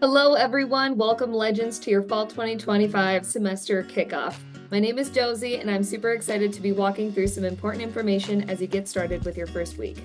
Hello, everyone. Welcome, Legends, to your Fall 2025 semester kickoff. My name is Josie, and I'm super excited to be walking through some important information as you get started with your first week.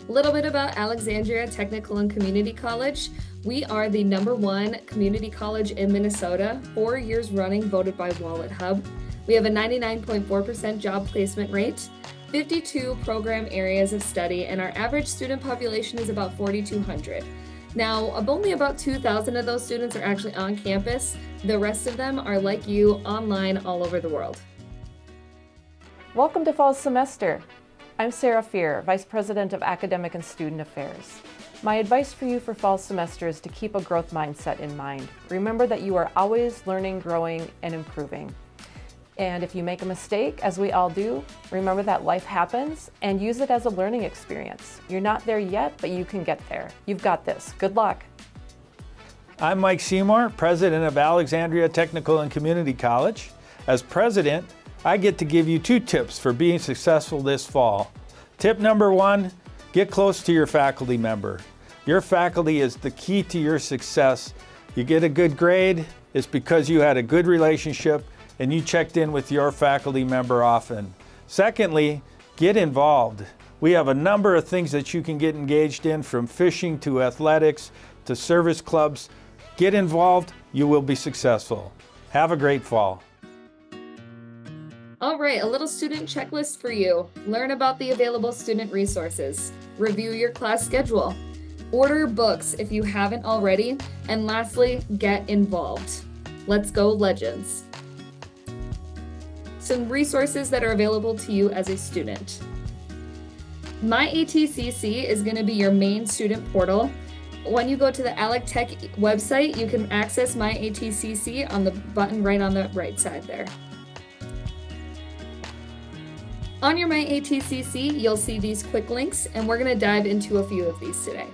A little bit about Alexandria Technical and Community College. We are the #1 community college in Minnesota, 4 years running, voted by Wallet Hub. We have a 99.4% job placement rate, 52 program areas of study, and our average student population is about 4,200. Now, only about 2,000 of those students are actually on campus. The rest of them are like you, online all over the world. Welcome to fall semester. I'm Sarah Fear, Vice President of Academic and Student Affairs. My advice for you for fall semester is to keep a growth mindset in mind. Remember that you are always learning, growing, and improving. And if you make a mistake, as we all do, remember that life happens and use it as a learning experience. You're not there yet, but you can get there. You've got this. Good luck. I'm Mike Seymour, President of Alexandria Technical and Community College. As President, I get to give you 2 tips for being successful this fall. Tip number 1, get close to your faculty member. Your faculty is the key to your success. You get a good grade, it's because you had a good relationship and you checked in with your faculty member often. Secondly, get involved. We have a number of things that you can get engaged in, from fishing to athletics to service clubs. Get involved, you will be successful. Have a great fall. All right, a little student checklist for you. Learn about the available student resources. Review your class schedule. Order books if you haven't already. And lastly, get involved. Let's go, Legends. Some resources that are available to you as a student. My ATCC is going to be your main student portal. When you go to the Alec Tech website, you can access My ATCC on the button right on the right side there. On your My ATCC, you'll see these quick links, and we're going to dive into a few of these today.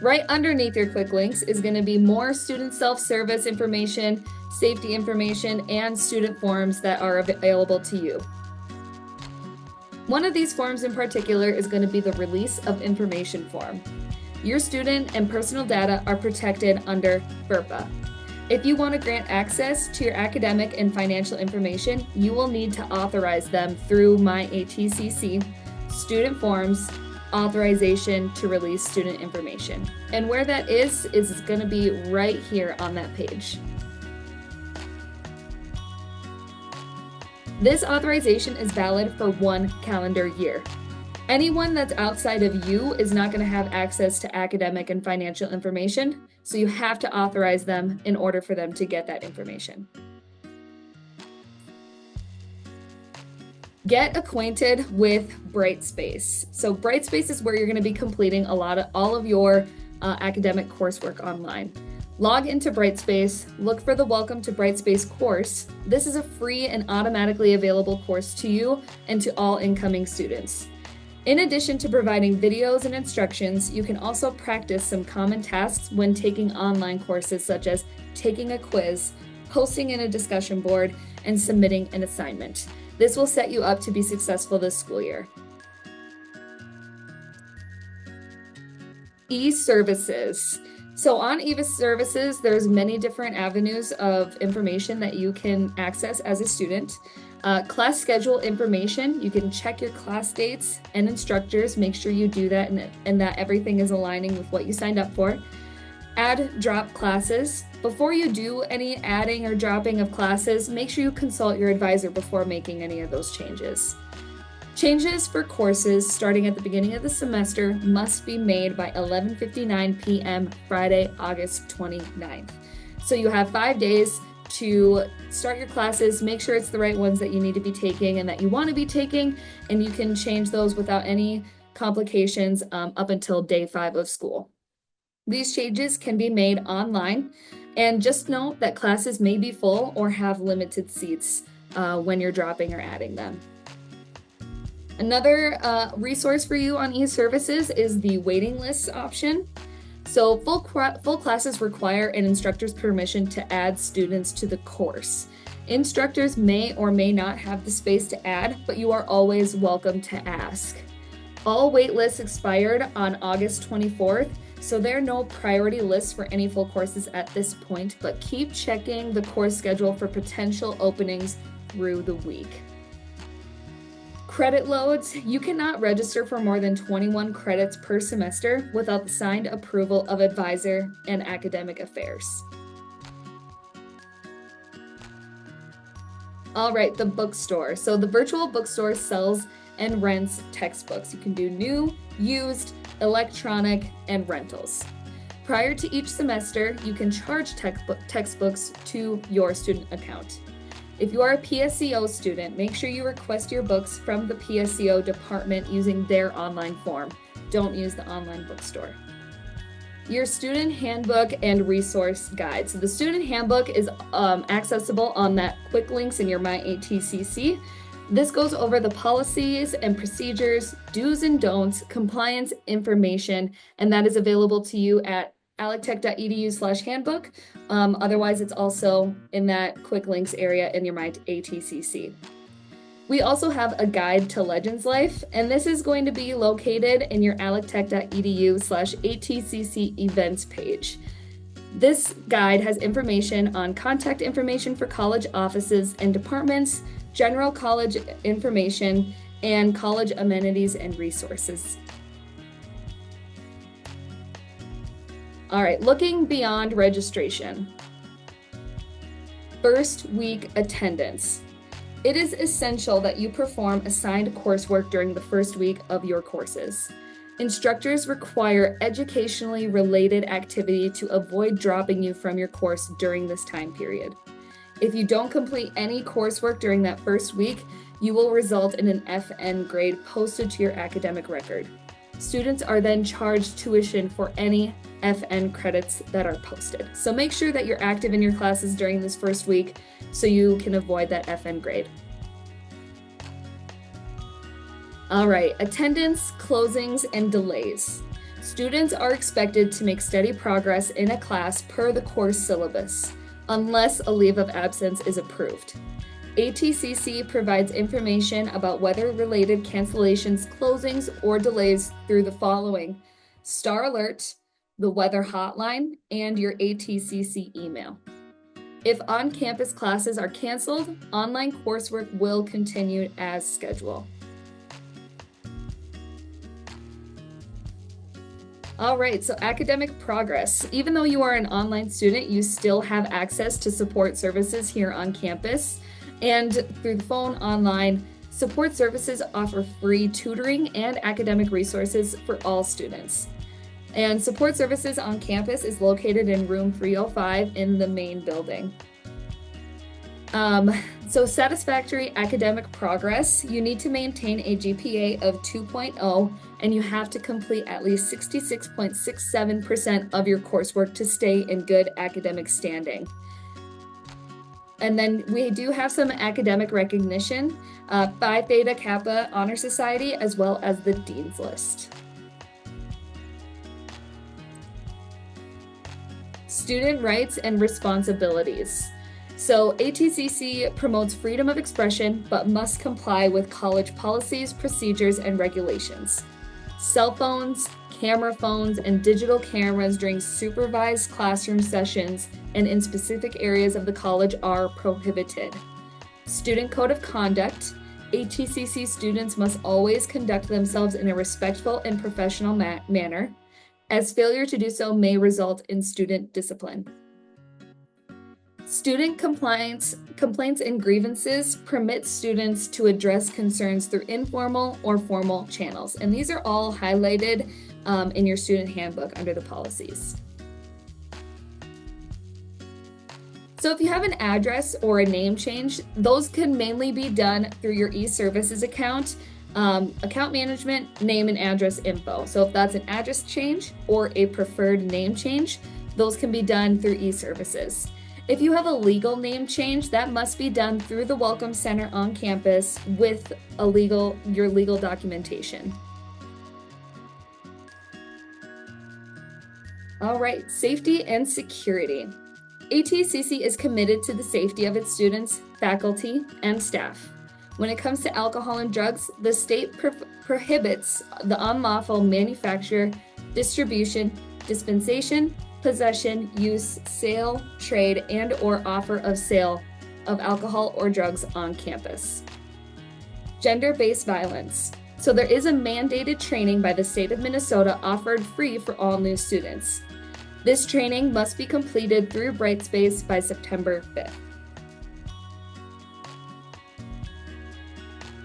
Right underneath your quick links is going to be more student self-service information, safety information, and student forms that are available to you. One of these forms in particular is going to be the Release of Information form. Your student and personal data are protected under FERPA. If you want to grant access to your academic and financial information, you will need to authorize them through My ATCC, student forms, authorization to release student information. And where that is going to be right here on that page. This authorization is valid for 1 calendar year. Anyone that's outside of you is not going to have access to academic and financial information, so you have to authorize them in order for them to get that information. Get acquainted with Brightspace. So Brightspace is where you're going to be completing all of your academic coursework online. Log into Brightspace, look for the Welcome to Brightspace course. This is a free and automatically available course to you and to all incoming students. In addition to providing videos and instructions, you can also practice some common tasks when taking online courses, such as taking a quiz, posting in a discussion board, and submitting an assignment. This will set you up to be successful this school year. E-services. So on e-services, there's many different avenues of information that you can access as a student. Class schedule information, you can check your class dates and instructors, make sure you do that and that everything is aligning with what you signed up for. Add, drop classes. Before you do any adding or dropping of classes, make sure you consult your advisor before making any of those changes. Changes for courses starting at the beginning of the semester must be made by 11:59 p.m. Friday, August 29th. So you have 5 days to start your classes, make sure it's the right ones that you need to be taking and that you want to be taking, and you can change those without any complications up until day 5 of school. These changes can be made online, and just note that classes may be full or have limited seats when you're dropping or adding them. Another resource for you on e-services is the waiting list option. So full classes require an instructor's permission to add students to the course. Instructors may or may not have the space to add, but you are always welcome to ask. All wait lists expired on August 24th, so there are no priority lists for any full courses at this point, but keep checking the course schedule for potential openings through the week. Credit loads. You cannot register for more than 21 credits per semester without the signed approval of advisor and academic affairs. All right, the bookstore. So the virtual bookstore sells and rents textbooks. You can do new, used, electronic, and rentals. Prior to each semester, you can charge textbooks to your student account. If you are a PSEO student, make sure you request your books from the PSEO department using their online form. Don't use the online bookstore. Your student handbook and resource guide. So the student handbook is accessible on that quick links in your MyATCC. This goes over the policies and procedures, do's and don'ts, compliance information, and that is available to you at alectech.edu/handbook. Otherwise, it's also in that quick links area in your MyATCC. We also have a guide to Legends Life, and this is going to be located in your alectech.edu/ATCC events page. This guide has information on contact information for college offices and departments, general college information, and college amenities and resources. All right, looking beyond registration. First week attendance. It is essential that you perform assigned coursework during the first week of your courses. Instructors require educationally related activity to avoid dropping you from your course during this time period. If you don't complete any coursework during that first week, you will result in an FN grade posted to your academic record. Students are then charged tuition for any FN credits that are posted. So make sure that you're active in your classes during this first week so you can avoid that FN grade. All right, attendance, closings, and delays. Students are expected to make steady progress in a class per the course syllabus, unless a leave of absence is approved. ATCC provides information about weather-related cancellations, closings, or delays through the following: Star Alert, the weather hotline, and your ATCC email. If on-campus classes are canceled, online coursework will continue as scheduled. All right, so academic progress. Even though you are an online student, you still have access to support services here on campus. And through the phone, online, support services offer free tutoring and academic resources for all students. And support services on campus is located in room 305 in the main building. So satisfactory academic progress, you need to maintain a GPA of 2.0 and you have to complete at least 66.67% of your coursework to stay in good academic standing. And then we do have some academic recognition, Phi Theta Kappa Honor Society, as well as the Dean's List. Student rights and responsibilities. So ATCC promotes freedom of expression, but must comply with college policies, procedures, and regulations. Cell phones, camera phones, and digital cameras during supervised classroom sessions and in specific areas of the college are prohibited. Student code of conduct. ATCC students must always conduct themselves in a respectful and professional manner, as failure to do so may result in student discipline. Student complaints and grievances permit students to address concerns through informal or formal channels. And these are all highlighted in your student handbook under the policies. So if you have an address or a name change, those can mainly be done through your e-services account, account management, name and address info. So if that's an address change or a preferred name change, those can be done through e-services. If you have a legal name change, that must be done through the Welcome Center on campus with your legal documentation. All right, safety and security. ATCC is committed to the safety of its students, faculty, and staff. When it comes to alcohol and drugs, the state prohibits the unlawful manufacture, distribution, dispensation, possession, use, sale, trade, and/or offer of sale of alcohol or drugs on campus. Gender-based violence. So there is a mandated training by the state of Minnesota offered free for all new students. This training must be completed through Brightspace by September 5th.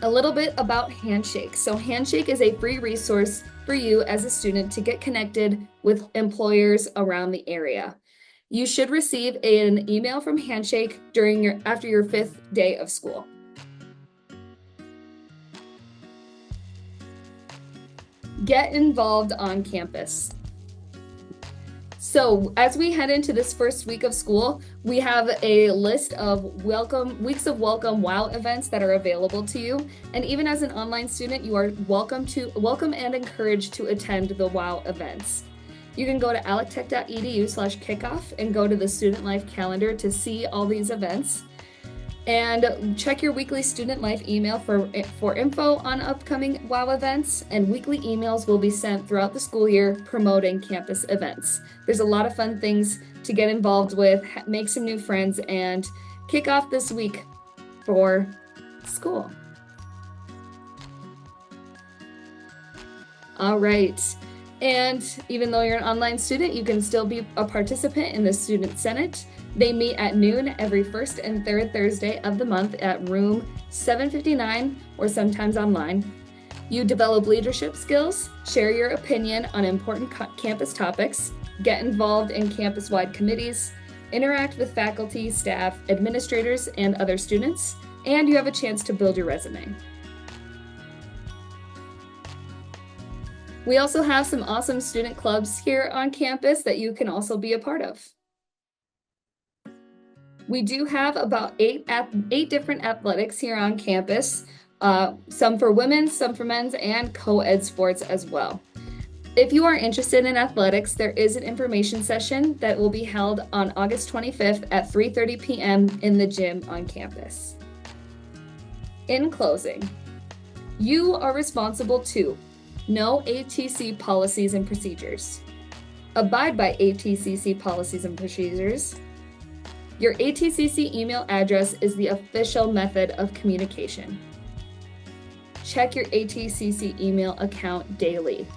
A little bit about Handshake. So Handshake is a free resource for you as a student to get connected with employers around the area. You should receive an email from Handshake after your 5th day of school. Get involved on campus. So as we head into this first week of school, we have a list of weeks of welcome WOW events that are available to you. And even as an online student, you are welcome and encouraged to attend the WOW events. You can go to alectech.edu/kickoff and go to the student life calendar to see all these events. And check your weekly student life email for info on upcoming WOW events, and weekly emails will be sent throughout the school year promoting campus events. There's a lot of fun things to get involved with, make some new friends, and kick off this week for school. All right. And even though you're an online student, you can still be a participant in the Student Senate. They meet at noon every first and third Thursday of the month at room 759 or sometimes online. You develop leadership skills, share your opinion on important campus topics, get involved in campus-wide committees, interact with faculty, staff, administrators, and other students, and you have a chance to build your resume. We also have some awesome student clubs here on campus that you can also be a part of. We do have about eight different athletics here on campus, some for women, some for men's, and co-ed sports as well. If you are interested in athletics, there is an information session that will be held on August 25th at 3:30 p.m. in the gym on campus. In closing, you are responsible to know ATC policies and procedures, abide by ATCC policies and procedures. Your ATCC email address is the official method of communication. Check your ATCC email account daily.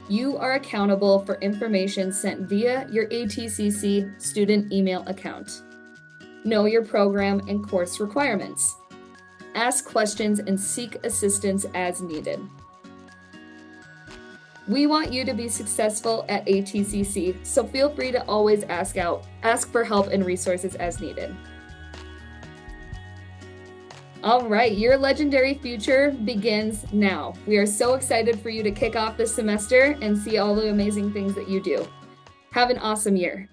You are accountable for information sent via your ATCC student email account. Know your program and course requirements. Ask questions and seek assistance as needed. We want you to be successful at ATCC, so feel free to always ask for help and resources as needed. All right, your legendary future begins now. We are so excited for you to kick off this semester and see all the amazing things that you do. Have an awesome year.